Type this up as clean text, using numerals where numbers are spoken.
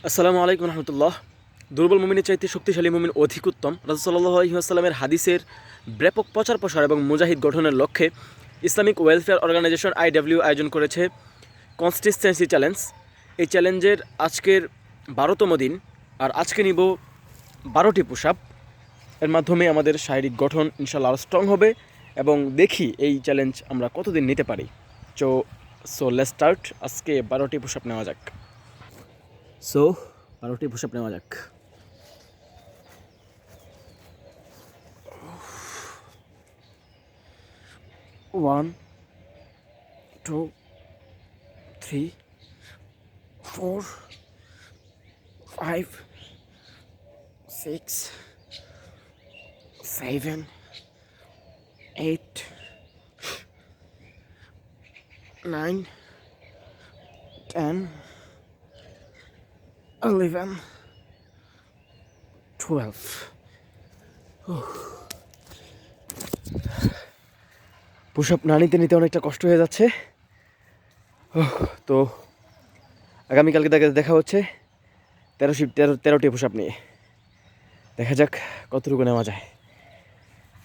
আসসালামু আলাইকুম রহমতুল্লাহ। দুর্বল মুমিনের চাইতে শক্তিশালী মুমিন অধিক উত্তম। রাসূল সাল্লাল্লাহু আলাইহি ওয়াসাল্লামের হাদিসের ব্যাপক প্রচার প্রসার এবং মুজাহিদ গঠনের লক্ষ্যে ইসলামিক ওয়েলফেয়ার অর্গানাইজেশন IW আয়োজন করেছে কনসিস্টেন্সি চ্যালেঞ্জ। এই চ্যালেঞ্জের আজকের 12তম দিন, আর আজকে নিব 12টি পুশ আপ। এর মাধ্যমে আমাদের শারীরিক গঠন ইনশাআল্লাহ আরও স্ট্রং হবে এবং দেখি এই চ্যালেঞ্জ আমরা কতদিন নিতে পারি। So let's start. আজকে 12টি পুশ আপ নেওয়া যাক। 12টি পুশ আপ নেওয়া যাক। 1 2 3 4 5 6 7 8 9 10 11 12। পুশ আপ না নিতে নিতে অনেকটা কষ্ট হয়ে যাচ্ছে। তো আগামীকালকে দেখা হচ্ছে 13টি পুশ আপ নিয়ে। দেখা যাক কতটুকু নেওয়া যায়।